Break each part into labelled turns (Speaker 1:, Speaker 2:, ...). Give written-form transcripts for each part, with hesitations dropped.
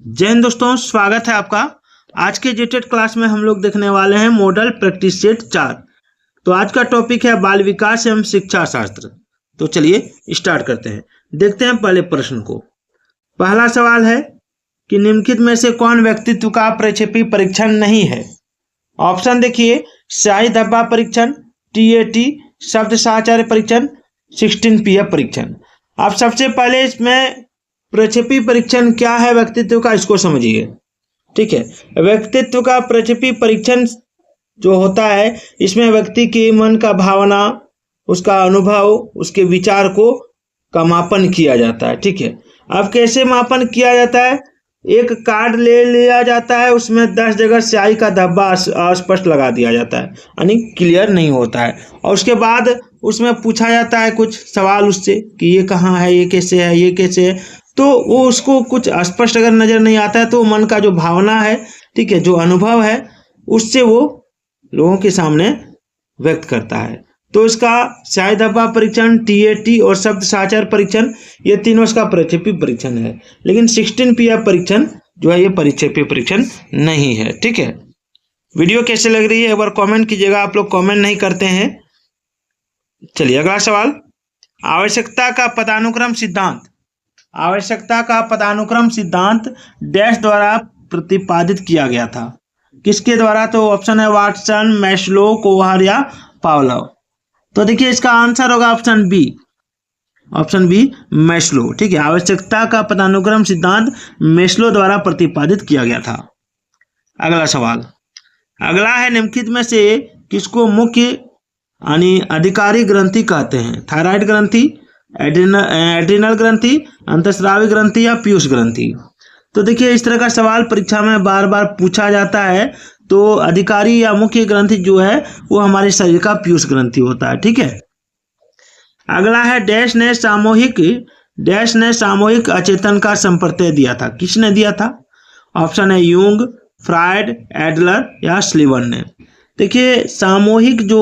Speaker 1: जय हिंद दोस्तों, स्वागत है आपका। आज के जेटेड क्लास में हम लोग देखने वाले हैं मॉडल प्रैक्टिस सेट 4। तो आज का टॉपिक है बाल विकास एवं शिक्षा शास्त्र। तो चलिए स्टार्ट करते हैं। देखते हैं पहले प्रश्न को। पहला सवाल है कि निम्नलिखित में से कौन व्यक्तित्व का प्रक्षेपी परीक्षण नहीं है। ऑप्शन देखिए, शाही धब्बा परीक्षण, TAT, शब्द साहचर्य परीक्षण, 16PF परीक्षण। आप सबसे पहले इसमें प्रक्षेपी परीक्षण क्या है व्यक्तित्व का, इसको समझिए। ठीक है, व्यक्तित्व का प्रक्षेपी परीक्षण जो होता है, इसमें व्यक्ति के मन का भावना, उसका अनुभव, उसके विचार को का मापन किया जाता है। ठीक है, अब कैसे मापन किया जाता है? एक कार्ड ले लिया जाता है, उसमें 10 जगह स्याही का धब्बा अस्पष्ट लगा दिया जाता है, यानी क्लियर नहीं होता है। और उसके बाद उसमें पूछा जाता है कुछ सवाल उससे कि ये कहाँ है, ये कैसे है, ये कैसे है। तो वो उसको कुछ स्पष्ट अगर नजर नहीं आता है तो मन का जो भावना है, ठीक है, जो अनुभव है, उससे वो लोगों के सामने व्यक्त करता है। तो इसका स्याही धब्बा परीक्षण, TAT और शब्द साहचर्य परीक्षण, ये तीनों इसका प्रक्षेपी परीक्षण है। लेकिन 16PF परीक्षण जो है ये प्रक्षेपी परीक्षण नहीं है। ठीक है, वीडियो कैसे लग रही है एक बार कमेंट कीजिएगा। आप लोग कमेंट नहीं करते हैं। चलिए अगला सवाल। आवश्यकता का पदानुक्रम सिद्धांत। आवश्यकता का पदानुक्रम सिद्धांत डैश द्वारा प्रतिपादित किया गया था। किसके द्वारा? तो ऑप्शन है वाटसन, मैस्लो, कोहर या पावलोव। तो देखिए इसका आंसर होगा option B. Option B Maslow. ठीक है, आवश्यकता का पदानुक्रम सिद्धांत मैस्लो द्वारा प्रतिपादित किया गया था। अगला सवाल। अगला है निम्नलिखित में से किसको मुख्य यानी अधिकारी ग्रंथि कहते हैं? थायराइड ग्रंथि, एड्रिनल ग्रंथि, अंतःस्रावी ग्रंथि या पीयूष ग्रंथि। तो देखिए इस तरह का सवाल परीक्षा में बार बार पूछा जाता है। तो अधिकारी या मुख्य ग्रंथि जो है वो हमारे शरीर का पीयूष ग्रंथि होता है। ठीक है, अगला है डैश ने सामूहिक अचेतन का संप्रत्यय दिया था। किसने दिया था? ऑप्शन है यूंग, फ्रायड, एडलर या स्लीवन ने। देखिए सामूहिक जो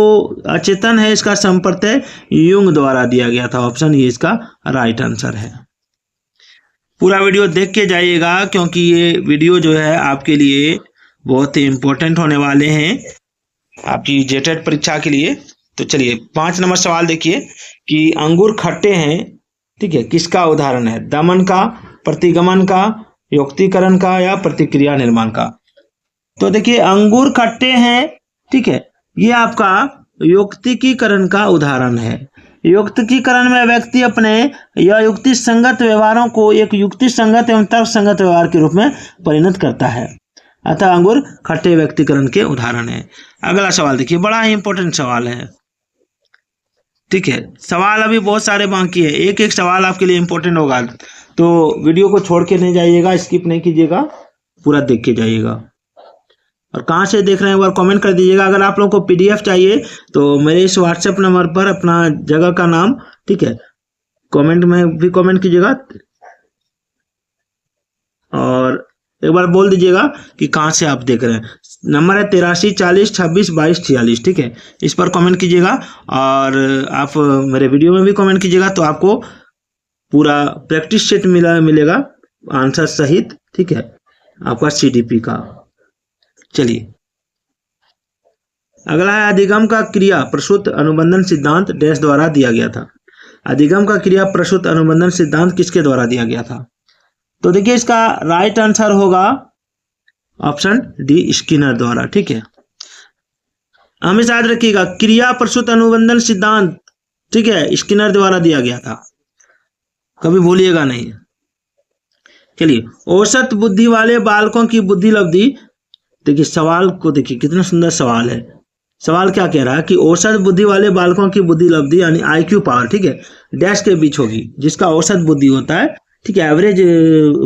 Speaker 1: अचेतन है इसका संप्रत्यय यूंग द्वारा दिया गया था। ऑप्शन ये इसका राइट आंसर है। पूरा वीडियो देख के जाइएगा क्योंकि ये वीडियो जो है आपके लिए बहुत ही इंपॉर्टेंट होने वाले हैं आपकी जेटेड परीक्षा के लिए। तो चलिए 5 नंबर सवाल देखिए कि अंगूर खट्टे हैं, ठीक है, किसका उदाहरण है? दमन का, प्रतिगमन का, युक्तिकरण का या प्रतिक्रिया निर्माण का। तो देखिए अंगूर खट्टे हैं, ठीक है, ये आपका युक्तिकीकरण का उदाहरण है। युक्तिकीकरण में व्यक्ति अपने या युक्ति संगत व्यवहारों को एक युक्ति संगत एवं तर्क संगत व्यवहार के रूप में परिणत करता है। अतः अंगूर खट्टे व्यक्तिकरण के उदाहरण है। अगला सवाल देखिए, बड़ा ही इंपॉर्टेंट सवाल है। ठीक है, सवाल अभी बहुत सारे बाकी है, एक एक सवाल आपके लिए इंपॉर्टेंट होगा। तो वीडियो को छोड़ के नहीं जाइएगा, स्किप नहीं कीजिएगा, पूरा देख के जाइएगा। और कहाँ से देख रहे हैं एक बार कमेंट कर दीजिएगा। अगर आप लोगों को PDF चाहिए तो मेरे इस WhatsApp नंबर पर अपना जगह का नाम, ठीक है, कमेंट में भी कमेंट कीजिएगा और एक बार बोल दीजिएगा कि कहाँ से आप देख रहे हैं। नंबर है 83 40 26 22 46। ठीक है, इस पर कमेंट कीजिएगा और आप मेरे वीडियो में भी कमेंट कीजिएगा तो आपको पूरा प्रैक्टिस सेट मिलेगा आंसर सहित। ठीक है, आपका CDP का। चलिए अगला है अधिगम का क्रिया प्रसूत अनुबंधन सिद्धांत डैश द्वारा दिया गया था। अधिगम का क्रिया प्रसूत अनुबंधन सिद्धांत किसके द्वारा दिया गया था? तो देखिए इसका राइट आंसर होगा ऑप्शन डी, स्किनर द्वारा। ठीक है, हमेशा याद रखिएगा क्रिया प्रसूत अनुबंधन सिद्धांत, ठीक है, स्किनर द्वारा दिया गया था, कभी भूलिएगा नहीं। चलिए औसत बुद्धि वाले बालकों की बुद्धि लब्धि। देखिए सवाल को देखिए कितना सुंदर सवाल है। सवाल क्या कह रहा है कि औसत बुद्धि वाले बालकों की बुद्धि लब्धि यानी IQ पावर, ठीक है, डैश के बीच होगी। जिसका औसत बुद्धि होता है, ठीक है, एवरेज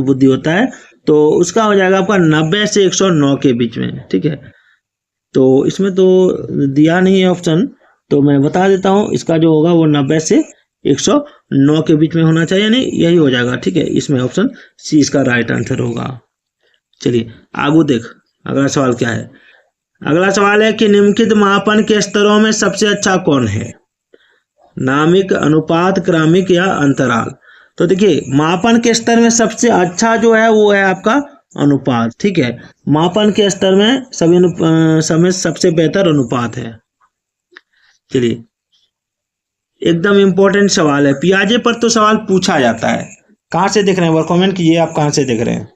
Speaker 1: बुद्धि होता है, तो उसका हो जाएगा आपका 90 से 109 के बीच में। ठीक है, तो इसमें तो दिया नहीं है ऑप्शन, तो मैं बता देता हूँ। इसका जो होगा वो 90 से 109 के बीच में होना चाहिए, यानी यही हो जाएगा। ठीक है, इसमें ऑप्शन सी इसका राइट आंसर होगा। चलिए आगू देख, अगला सवाल क्या है? अगला सवाल है कि निम्नलिखित मापन के स्तरों में सबसे अच्छा कौन है? नामिक, अनुपात, क्रमिक या अंतराल। तो देखिए मापन के स्तर में सबसे अच्छा जो है वो है आपका अनुपात, ठीक है। मापन के स्तर में समय सबसे बेहतर अनुपात है। चलिए, एकदम इंपॉर्टेंट सवाल है, पियाजे पर तो सवाल पूछा जाता है। कहाँ से देख रहे हैं, वो कमेंट कीजिए आप कहाँ से देख रहे हैं।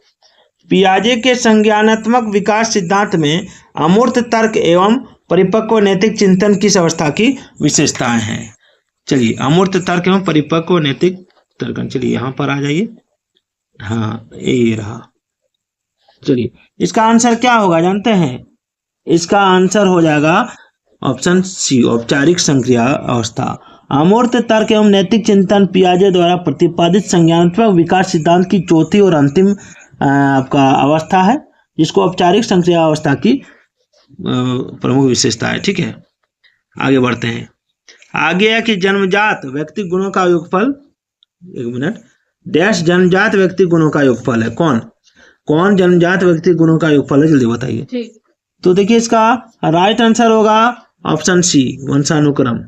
Speaker 1: पियाजे के संज्ञानात्मक विकास सिद्धांत में अमूर्त तर्क एवं परिपक्व नैतिक चिंतन की अवस्था की विशेषताएं हैं। चलिए, अमूर्त तर्क एवं परिपक्व नैतिक तर्क, चलिए यहाँ पर आ जाइए। हाँ, ये रहा। चलिए, इसका आंसर क्या होगा जानते हैं? इसका आंसर हो जाएगा ऑप्शन सी, औपचारिक संक्रिया अवस्था। अमूर्त तर्क एवं नैतिक चिंतन पियाजे द्वारा प्रतिपादित संज्ञानात्मक विकास सिद्धांत की चौथी और अंतिम आपका अवस्था है, जिसको औपचारिक संक्रिया अवस्था की प्रमुख विशेषता है। ठीक है, आगे बढ़ते हैं। आगे है कि जन्मजात व्यक्ति गुणों का योगफल, एक मिनट, डैश जन्मजात व्यक्ति गुणों का योगफल है। कौन जन्मजात व्यक्ति गुणों का योगफल है, जल्दी बताइए। तो देखिए, इसका राइट आंसर होगा ऑप्शन सी, वंशानुक्रम।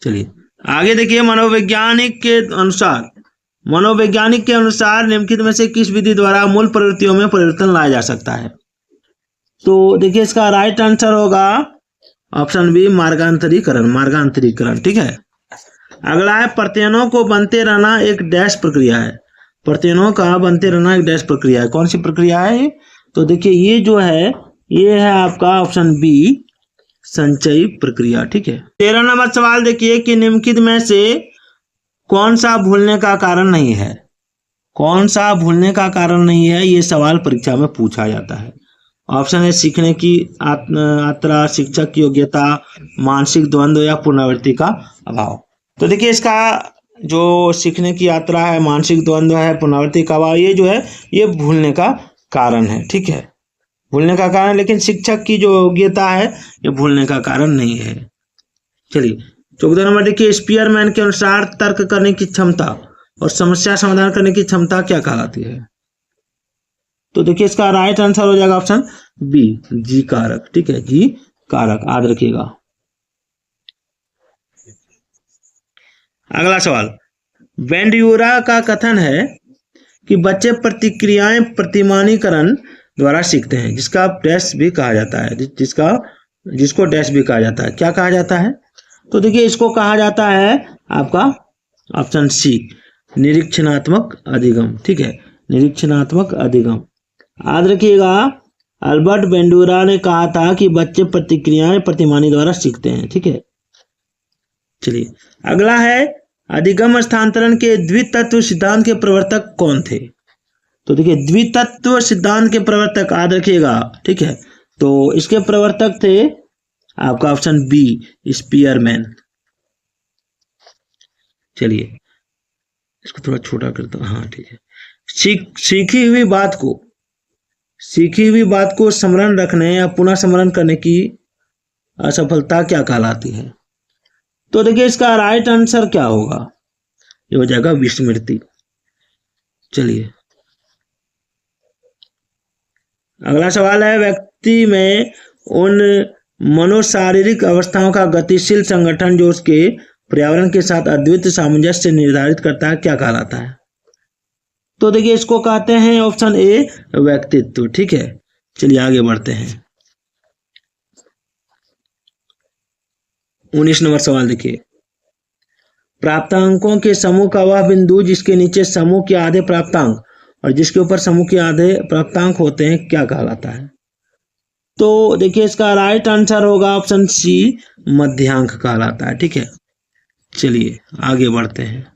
Speaker 1: चलिए आगे देखिए, मनोवैज्ञानिक के अनुसार निम्नलिखित में से किस विधि द्वारा मूल प्रवृत्तियों में परिवर्तन लाया जा सकता है? तो देखिए, इसका राइट आंसर होगा ऑप्शन बी, मार्गांतरीकरण। ठीक है, अगला है प्रत्ययों को बनते रहना एक डैश प्रक्रिया है। प्रत्ययों का बनते रहना एक डैश प्रक्रिया है। कौन सी प्रक्रिया है ये? तो देखिए, ये जो है ये है आपका ऑप्शन बी, संचयी प्रक्रिया। ठीक है, 13 नंबर सवाल देखिए कि निम्नलिखित में से कौन सा भूलने का कारण नहीं है? कौन सा भूलने का कारण नहीं है, ये सवाल परीक्षा में पूछा जाता है। ऑप्शन है सीखने की यात्रा, शिक्षक की योग्यता, मानसिक द्वंद्व या पुनरावृत्ति का अभाव। तो देखिए, इसका जो सीखने की यात्रा है, मानसिक द्वंद्व है, पुनरावृत्ति का अभाव, ये जो है ये भूलने का कारण है। ठीक है, भूलने का कारण, लेकिन शिक्षक की जो योग्यता है ये भूलने का कारण नहीं है। चलिए 14 नंबर देखिए, स्पीयरमैन के अनुसार तर्क करने की क्षमता और समस्या समाधान करने की क्षमता क्या कहलाती है? तो देखिए, इसका राइट आंसर हो जाएगा ऑप्शन बी, जी कारक। ठीक है, जी कारक, याद रखिएगा। अगला सवाल, बेंड्यूरा का कथन है कि बच्चे प्रतिक्रियाएं प्रतिमानीकरण द्वारा सीखते हैं, जिसका डैश भी कहा जाता है, जिसको डैश भी कहा जाता है। क्या कहा जाता है? तो देखिए, इसको कहा जाता है आपका ऑप्शन सी, निरीक्षणात्मक अधिगम। ठीक है, निरीक्षणात्मक अधिगम, याद रखिएगा। अल्बर्ट बेंड्यूरा ने कहा था कि बच्चे प्रतिक्रियाएं प्रतिमानी द्वारा सीखते हैं। ठीक है, चलिए अगला है, अधिगम स्थानांतरण के द्वितत्व सिद्धांत के प्रवर्तक कौन थे? तो देखिए, द्वितत्व सिद्धांत के प्रवर्तक याद रखिएगा। ठीक है, तो इसके प्रवर्तक थे आपका ऑप्शन बी, स्पीयरमैन। चलिए इसको थोड़ा छोटा करता हूं। हाँ ठीक है, सीखी हुई बात को स्मरण रखने या पुनः स्मरण करने की असफलता क्या कहलाती है? तो देखिए, इसका राइट आंसर क्या होगा? ये हो जाएगा विस्मृति। चलिए अगला सवाल है, व्यक्ति में उन मनोशारीरिक अवस्थाओं का गतिशील संगठन जो उसके पर्यावरण के साथ अद्वितीय सामंजस्य निर्धारित करता है, क्या कहलाता है? तो देखिए, इसको कहते हैं ऑप्शन ए, व्यक्तित्व। ठीक है, चलिए आगे बढ़ते हैं। 19 नंबर सवाल देखिए, प्राप्तांकों के समूह का वह बिंदु जिसके नीचे समूह के आधे प्राप्तांक और जिसके ऊपर समूह के आधे प्राप्तांक होते हैं, क्या कहलाता है? तो देखिए, इसका राइट आंसर होगा ऑप्शन सी, मध्यांक कहलाता है। ठीक है, चलिए आगे बढ़ते हैं।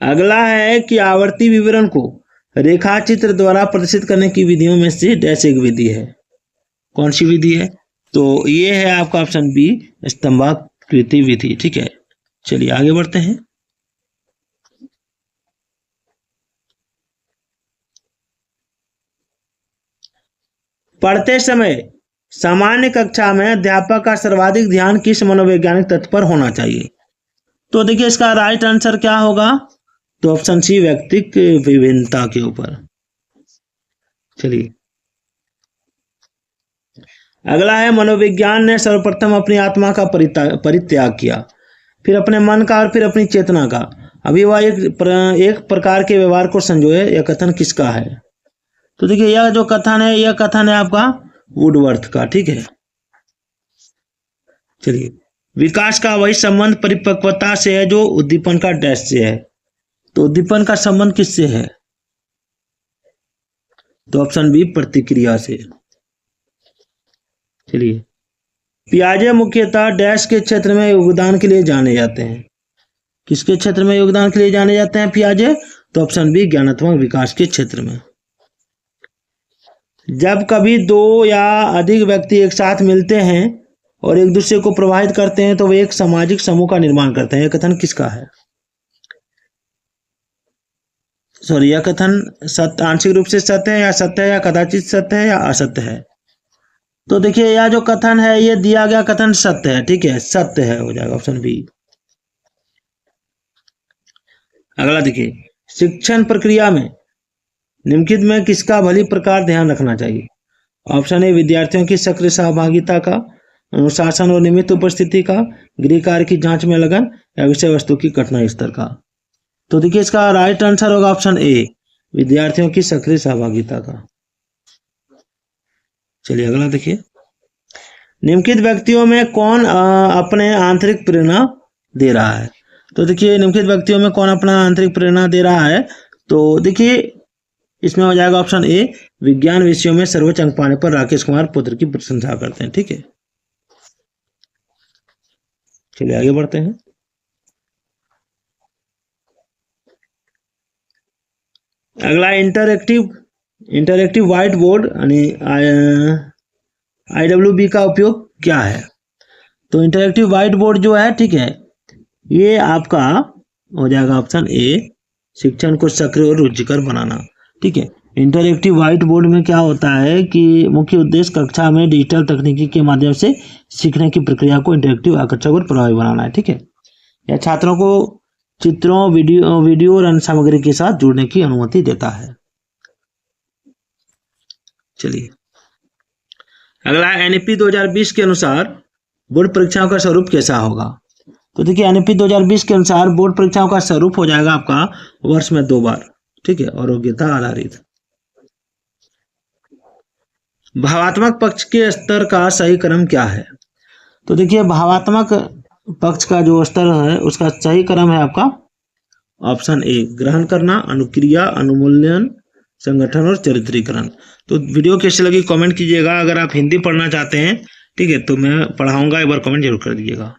Speaker 1: अगला है कि आवर्ती विवरण को रेखाचित्र द्वारा प्रदर्शित करने की विधियों में से डैश एक विधि है। कौन सी विधि है? तो ये है आपका ऑप्शन बी, स्तंभाकृति विधि। ठीक है, चलिए आगे बढ़ते हैं। पढ़ते समय सामान्य कक्षा में अध्यापक का सर्वाधिक ध्यान किस मनोवैज्ञानिक तथ्य पर होना चाहिए? तो देखिए, इसका राइट आंसर क्या होगा? तो ऑप्शन सी, व्यक्तिक विभिन्नता के ऊपर। चलिए अगला है, मनोविज्ञान ने सर्वप्रथम अपनी आत्मा का परित्याग किया। फिर अपने मन का और फिर अपनी चेतना का। अभी वह एक प्रकार के व्यवहार को संजोए, यह कथन किसका है? तो देखिए यह जो कथन है, यह कथन है आपका वुडवर्थ का। ठीक है, चलिए। विकास का वही संबंध परिपक्वता से है जो उद्दीपन का डैश से है। तो उद्दीपन का संबंध किससे है? तो ऑप्शन बी प्रतिक्रिया से। चलिए, पियाजे मुख्यतः डैश के क्षेत्र में योगदान के लिए जाने जाते हैं। किसके क्षेत्र में योगदान के लिए जाने जाते हैं पियाजे? तो ऑप्शन बी ज्ञानात्मक विकास के क्षेत्र में। जब कभी दो या अधिक व्यक्ति एक साथ मिलते हैं और एक दूसरे को प्रभावित करते हैं तो वे एक सामाजिक समूह का निर्माण करते हैं। यह कथन किसका है? सॉरी, यह कथन सत्य, आंशिक रूप से सत्य है या सत्य है या कदाचित सत्य है या असत्य है? तो देखिए यह जो कथन है, ये दिया गया कथन सत्य है। ठीक है, सत्य है, हो जाएगा ऑप्शन बी। अगला देखिए, शिक्षण प्रक्रिया में निम्नलिखित में किसका भली प्रकार ध्यान रखना चाहिए? ऑप्शन ए विद्यार्थियों की सक्रिय सहभागिता का, अनुशासन और नियमित उपस्थिति का, गृह कार्य की जांच में लगन, या विषय वस्तु की कठिनाई स्तर का। तो देखिए इसका राइट आंसर होगा ऑप्शन ए, विद्यार्थियों की सक्रिय सहभागिता का। चलिए अगला देखिए, निम्नलिखित व्यक्तियों में कौन अपने आंतरिक प्रेरणा दे रहा है? तो देखिए निम्नलिखित व्यक्तियों में कौन अपना आंतरिक प्रेरणा दे रहा है? तो देखिए इसमें हो जाएगा ऑप्शन ए, विज्ञान विषयों में सर्वोच्च अंक पाने पर राकेश कुमार पुत्र की प्रशंसा करते हैं। ठीक है, चलिए आगे बढ़ते हैं। अगला इंटरएक्टिव व्हाइट बोर्ड यानी IWB का उपयोग क्या है? तो इंटरएक्टिव व्हाइट बोर्ड जो है, ठीक है, ये आपका हो जाएगा ऑप्शन ए, शिक्षण को सक्रिय और रुचिकर बनाना। ठीक है, इंटरएक्टिव व्हाइट बोर्ड में क्या होता है कि मुख्य उद्देश्य कक्षा में डिजिटल तकनीकी के माध्यम से सीखने की प्रक्रिया को इंटरएक्टिव, आकर्षक और प्रभावी बनाना है। ठीक है, यह छात्रों को चित्रों, वीडियो और अन्य सामग्री के साथ जुड़ने की अनुमति देता है। चलिए अगला, NEP 2020 के अनुसार बोर्ड परीक्षाओं का स्वरूप कैसा होगा? तो देखिए NEP 2020 के अनुसार बोर्ड परीक्षाओं का स्वरूप हो जाएगा आपका वर्ष में 2 बार। ठीक है, और योग्यता आधारित। भावात्मक पक्ष के स्तर का सही क्रम क्या है? तो देखिए भावात्मक पक्ष का जो स्तर है उसका सही क्रम है आपका ऑप्शन ए, ग्रहण करना, अनुक्रिया, अनुमूल्यन, संगठन और चरित्रीकरण। तो वीडियो कैसी लगी कमेंट कीजिएगा। अगर आप हिंदी पढ़ना चाहते हैं, ठीक है, तो मैं पढ़ाऊंगा, एक बार कमेंट जरूर कर दीजिएगा।